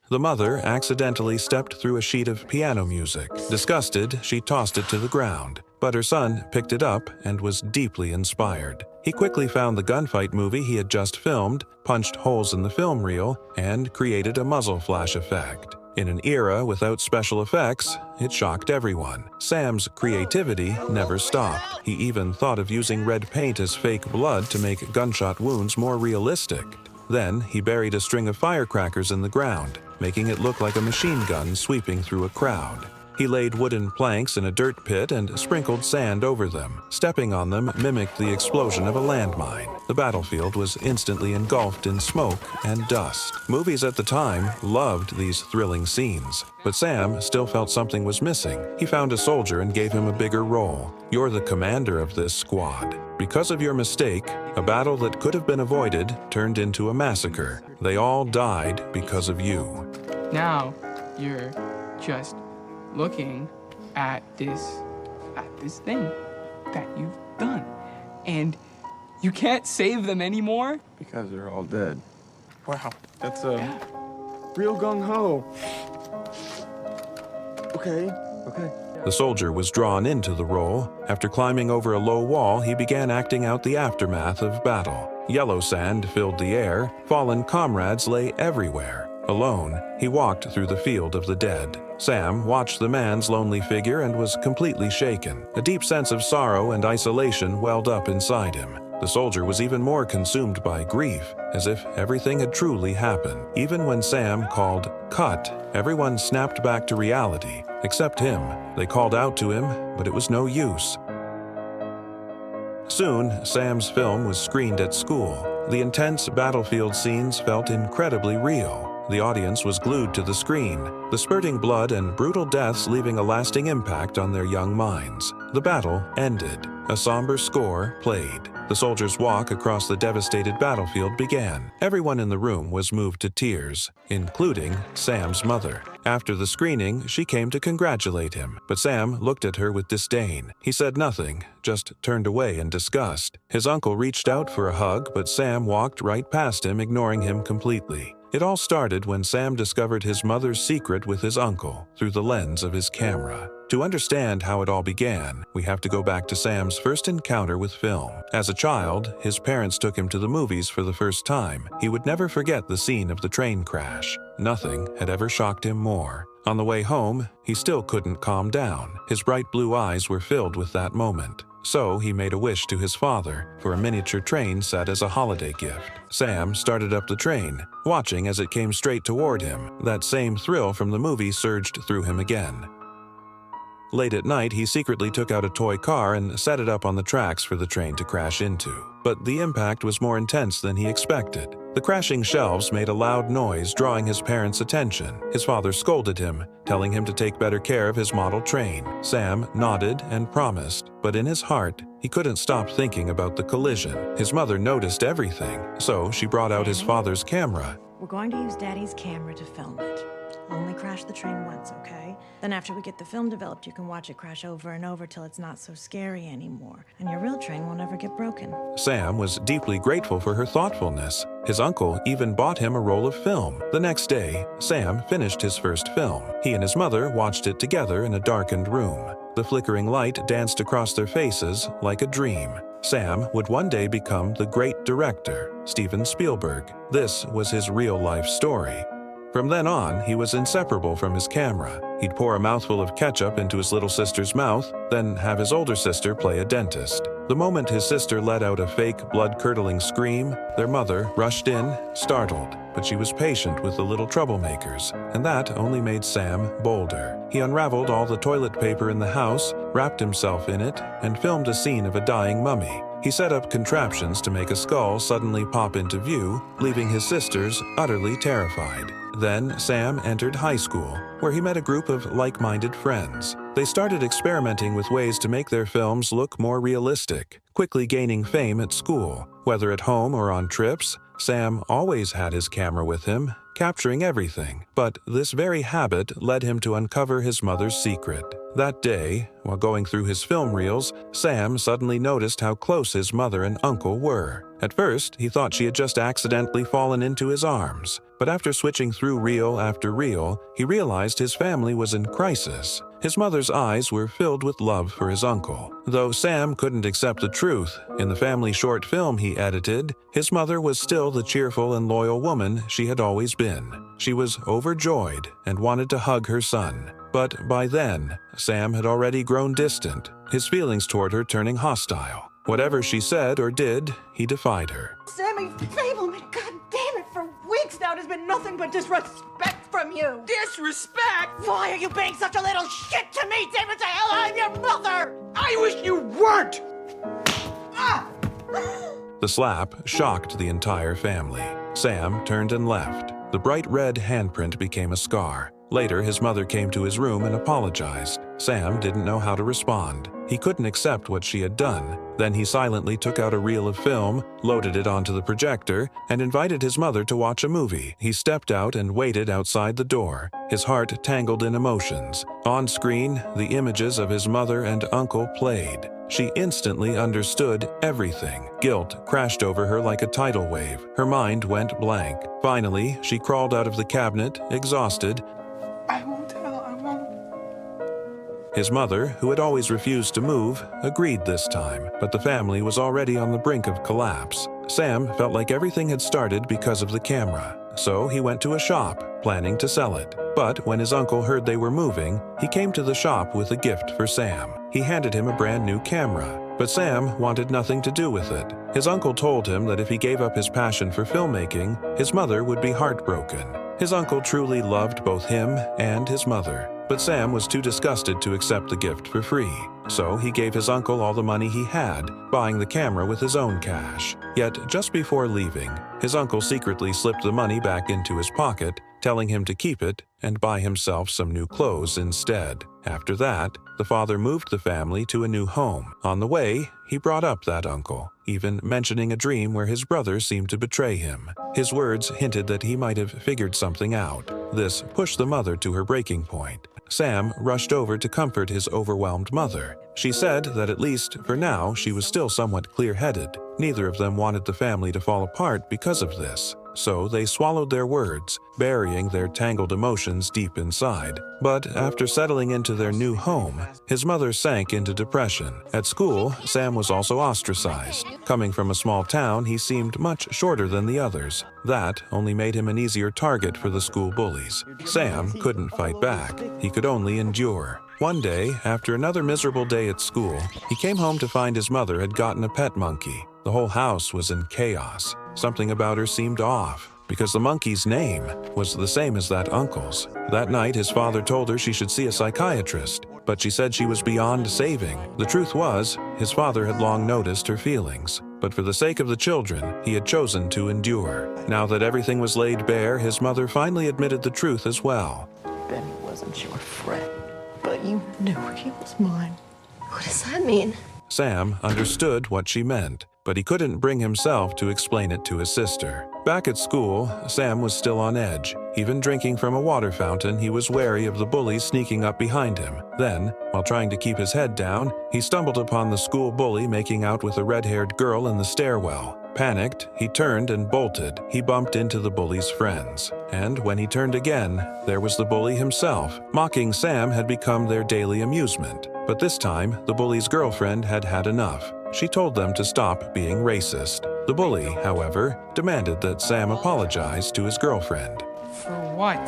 The mother accidentally stepped through a sheet of piano music. Disgusted, she tossed it to the ground, but her son picked it up and was deeply inspired. He quickly found the gunfight movie he had just filmed, punched holes in the film reel, and created a muzzle flash effect. In an era without special effects, it shocked everyone. Sam's creativity never stopped. He even thought of using red paint as fake blood to make gunshot wounds more realistic. Then he buried a string of firecrackers in the ground, making it look like a machine gun sweeping through a crowd. He laid wooden planks in a dirt pit and sprinkled sand over them. Stepping on them mimicked the explosion of a landmine. The battlefield was instantly engulfed in smoke and dust. Movies at the time loved these thrilling scenes, but Sam still felt something was missing. He found a soldier and gave him a bigger role. "You're the commander of this squad. Because of your mistake, a battle that could have been avoided turned into a massacre. They all died because of you." Now you're just looking at this thing that you've done, and you can't save them anymore because they're all dead. Wow, that's real gung-ho. Okay. The soldier was drawn into the role. After climbing over a low wall, he began acting out the aftermath of battle. Yellow sand filled the air. Fallen comrades lay everywhere. Alone, he walked through the field of the dead. Sam watched the man's lonely figure and was completely shaken. A deep sense of sorrow and isolation welled up inside him. The soldier was even more consumed by grief, as if everything had truly happened. Even when Sam called "cut," everyone snapped back to reality, except him. They called out to him, but it was no use. Soon, Sam's film was screened at school. The intense battlefield scenes felt incredibly real. The audience was glued to the screen, the spurting blood and brutal deaths leaving a lasting impact on their young minds. The battle ended. A somber score played. The soldiers' walk across the devastated battlefield began. Everyone in the room was moved to tears, including Sam's mother. After the screening, she came to congratulate him, but Sam looked at her with disdain. He said nothing, just turned away in disgust. His uncle reached out for a hug, but Sam walked right past him, ignoring him completely. It all started when Sam discovered his mother's secret with his uncle through the lens of his camera. To understand how it all began, we have to go back to Sam's first encounter with film. As a child, his parents took him to the movies for the first time. He would never forget the scene of the train crash. Nothing had ever shocked him more. On the way home, he still couldn't calm down. His bright blue eyes were filled with that moment. So he made a wish to his father for a miniature train set as a holiday gift. Sam started up the train, watching as it came straight toward him. That same thrill from the movie surged through him again. Late at night, he secretly took out a toy car and set it up on the tracks for the train to crash into. But the impact was more intense than he expected. The crashing shelves made a loud noise, drawing his parents' attention. His father scolded him, telling him to take better care of his model train. Sam nodded and promised, but in his heart, he couldn't stop thinking about the collision. His mother noticed everything, so she brought out his father's camera. "We're going to use Daddy's camera to film it. Only crash the train once, okay? Then after we get the film developed, you can watch it crash over and over till it's not so scary anymore, and your real train won't ever get broken." Sam was deeply grateful for her thoughtfulness. His uncle even bought him a roll of film. The next day, Sam finished his first film. He and his mother watched it together in a darkened room. The flickering light danced across their faces like a dream. Sam would one day become the great director, Steven Spielberg. This was his real-life story. From then on, he was inseparable from his camera. He'd pour a mouthful of ketchup into his little sister's mouth, then have his older sister play a dentist. The moment his sister let out a fake, blood-curdling scream, their mother rushed in, startled. But she was patient with the little troublemakers, and that only made Sam bolder. He unraveled all the toilet paper in the house, wrapped himself in it, and filmed a scene of a dying mummy. He set up contraptions to make a skull suddenly pop into view, leaving his sisters utterly terrified. Then Sam entered high school, where he met a group of like-minded friends. They started experimenting with ways to make their films look more realistic, quickly gaining fame at school. Whether at home or on trips, Sam always had his camera with him, capturing everything. But this very habit led him to uncover his mother's secret. That day, while going through his film reels, Sam suddenly noticed how close his mother and uncle were. At first, he thought she had just accidentally fallen into his arms. But after switching through reel after reel, he realized his family was in crisis. His mother's eyes were filled with love for his uncle. Though Sam couldn't accept the truth, in the family short film he edited, his mother was still the cheerful and loyal woman she had always been. She was overjoyed and wanted to hug her son. But by then, Sam had already grown distant, his feelings toward her turning hostile. Whatever she said or did, he defied her. Sammy Fableman, God damn it, for weeks now there's been nothing but disrespect from you. Disrespect? Why are you being such a little shit to me, David? The hell, I'm your mother! I wish you weren't! Ah! The slap shocked the entire family. Sam turned and left. The bright red handprint became a scar. Later, his mother came to his room and apologized. Sam didn't know how to respond. He couldn't accept what she had done. Then he silently took out a reel of film, loaded it onto the projector, and invited his mother to watch a movie. He stepped out and waited outside the door, his heart tangled in emotions. On screen, the images of his mother and uncle played. She instantly understood everything. Guilt crashed over her like a tidal wave. Her mind went blank. Finally, she crawled out of the cabinet, exhausted. I won't tell, I won't. His mother, who had always refused to move, agreed this time, but the family was already on the brink of collapse. Sam felt like everything had started because of the camera, so he went to a shop, planning to sell it. But when his uncle heard they were moving, he came to the shop with a gift for Sam. He handed him a brand new camera, but Sam wanted nothing to do with it. His uncle told him that if he gave up his passion for filmmaking, his mother would be heartbroken. His uncle truly loved both him and his mother, but Sam was too disgusted to accept the gift for free. So he gave his uncle all the money he had, buying the camera with his own cash. Yet just before leaving, his uncle secretly slipped the money back into his pocket, telling him to keep it and buy himself some new clothes instead. After that, the father moved the family to a new home. On the way, he brought up that uncle, even mentioning a dream where his brother seemed to betray him. His words hinted that he might have figured something out. This pushed the mother to her breaking point. Sam rushed over to comfort his overwhelmed mother. She said that at least for now she was still somewhat clear-headed. Neither of them wanted the family to fall apart because of this. So they swallowed their words, burying their tangled emotions deep inside. But after settling into their new home, his mother sank into depression. At school, Sam was also ostracized. Coming from a small town, he seemed much shorter than the others. That only made him an easier target for the school bullies. Sam couldn't fight back. He could only endure. One day, after another miserable day at school, he came home to find his mother had gotten a pet monkey. The whole house was in chaos. Something about her seemed off, because the monkey's name was the same as that uncle's. That night, his father told her she should see a psychiatrist, but she said she was beyond saving. The truth was, his father had long noticed her feelings, but for the sake of the children, he had chosen to endure. Now that everything was laid bare, his mother finally admitted the truth as well. Benny wasn't your friend, but you knew he was mine. What does that mean? Sam understood what she meant, but he couldn't bring himself to explain it to his sister. Back at school, Sam was still on edge. Even drinking from a water fountain, he was wary of the bullies sneaking up behind him. Then, while trying to keep his head down, he stumbled upon the school bully making out with a red-haired girl in the stairwell. Panicked, he turned and bolted. He bumped into the bully's friends. And when he turned again, there was the bully himself. Mocking Sam had become their daily amusement. But this time, the bully's girlfriend had had enough. She told them to stop being racist. The bully, however, demanded that Sam apologize to his girlfriend. For what?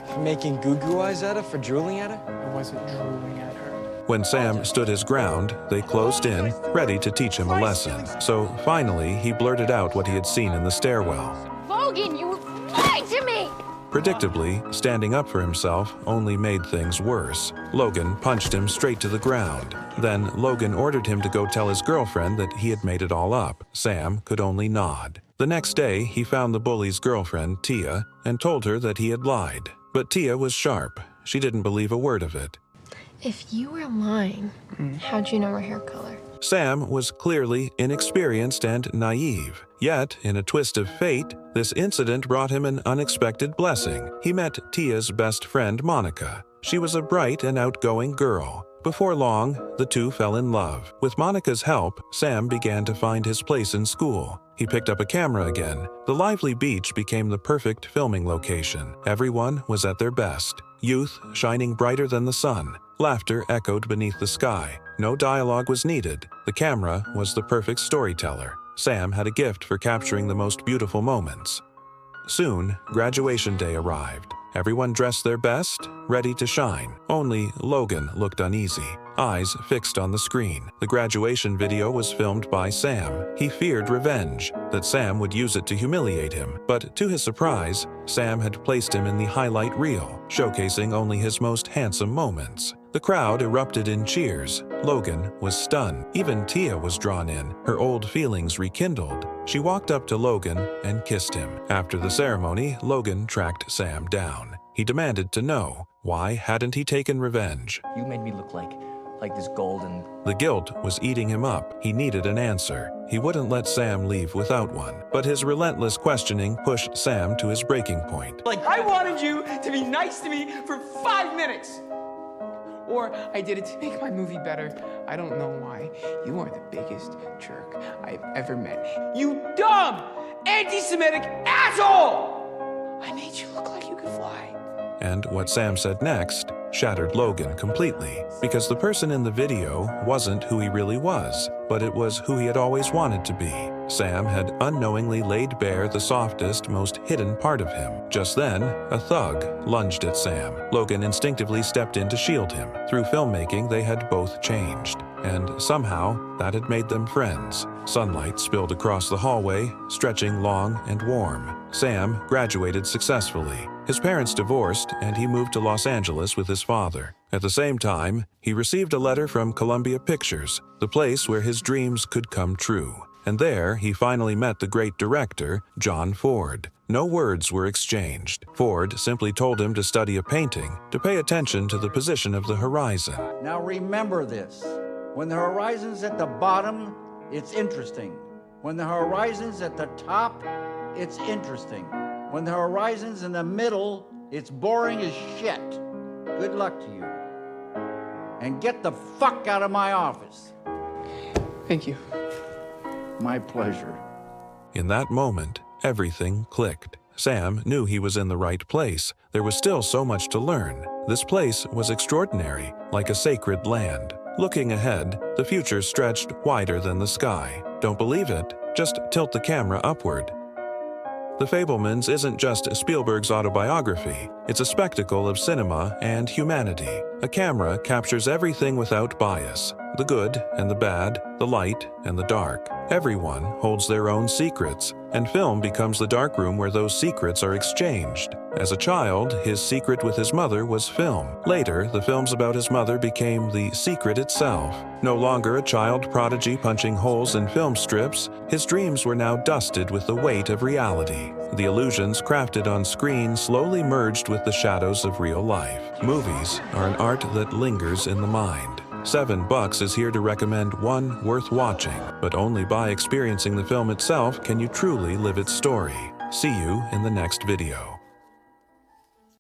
For making goo-goo eyes at her, for drooling at her? I wasn't drooling at her. When Sam stood his ground, they closed in, ready to teach him a lesson. So finally, he blurted out what he had seen in the stairwell. Logan, you lied to me! Predictably, standing up for himself only made things worse. Logan punched him straight to the ground. Then Logan ordered him to go tell his girlfriend that he had made it all up. Sam could only nod. The next day, he found the bully's girlfriend, Tia, and told her that he had lied. But Tia was sharp. She didn't believe a word of it. If you were lying, how'd you know her hair color? Sam was clearly inexperienced and naive. Yet, in a twist of fate, this incident brought him an unexpected blessing. He met Tia's best friend, Monica. She was a bright and outgoing girl. Before long, the two fell in love. With Monica's help, Sam began to find his place in school. He picked up a camera again. The lively beach became the perfect filming location. Everyone was at their best. Youth shining brighter than the sun. Laughter echoed beneath the sky. No dialogue was needed. The camera was the perfect storyteller. Sam had a gift for capturing the most beautiful moments. Soon, graduation day arrived. Everyone dressed their best, ready to shine. Only Logan looked uneasy, eyes fixed on the screen. The graduation video was filmed by Sam. He feared revenge, that Sam would use it to humiliate him. But to his surprise, Sam had placed him in the highlight reel, showcasing only his most handsome moments. The crowd erupted in cheers. Logan was stunned. Even Tia was drawn in, her old feelings rekindled. She walked up to Logan and kissed him. After the ceremony, Logan tracked Sam down. He demanded to know, why hadn't he taken revenge? You made me look like this golden... The guilt was eating him up. He needed an answer. He wouldn't let Sam leave without one. But his relentless questioning pushed Sam to his breaking point. I wanted you to be nice to me for 5 minutes. Or I did it to make my movie better. I don't know why. You are the biggest jerk I've ever met. You dumb, anti-Semitic asshole! I made you look like you could fly. And what Sam said next shattered Logan completely, because the person in the video wasn't who he really was, but it was who he had always wanted to be. Sam had unknowingly laid bare the softest, most hidden part of him. Just then, a thug lunged at Sam. Logan instinctively stepped in to shield him. Through filmmaking, they had both changed, and somehow that had made them friends. Sunlight spilled across the hallway, stretching long and warm. Sam graduated successfully. His parents divorced, and he moved to Los Angeles with his father. At the same time, he received a letter from Columbia Pictures, the place where his dreams could come true. And there, he finally met the great director, John Ford. No words were exchanged. Ford simply told him to study a painting, to pay attention to the position of the horizon. Now remember this. When the horizon's at the bottom, it's interesting. When the horizon's at the top, it's interesting. When the horizon's in the middle, it's boring as shit. Good luck to you. And get the fuck out of my office. Thank you. My pleasure. In that moment, everything clicked. Sam knew he was in the right place. There was still so much to learn. This place was extraordinary, like a sacred land. Looking ahead, the future stretched wider than the sky. Don't believe it? Just tilt the camera upward. The Fablemans isn't just Spielberg's autobiography. It's a spectacle of cinema and humanity. A camera captures everything without bias. The good and the bad, the light and the dark. Everyone holds their own secrets, and film becomes the darkroom where those secrets are exchanged. As a child, his secret with his mother was film. Later, the films about his mother became the secret itself. No longer a child prodigy punching holes in film strips, his dreams were now dusted with the weight of reality. The illusions crafted on screen slowly merged with the shadows of real life. Movies are an art that lingers in the mind. $7 is here to recommend one worth watching, but only by experiencing the film itself can you truly live its story. See you in the next video.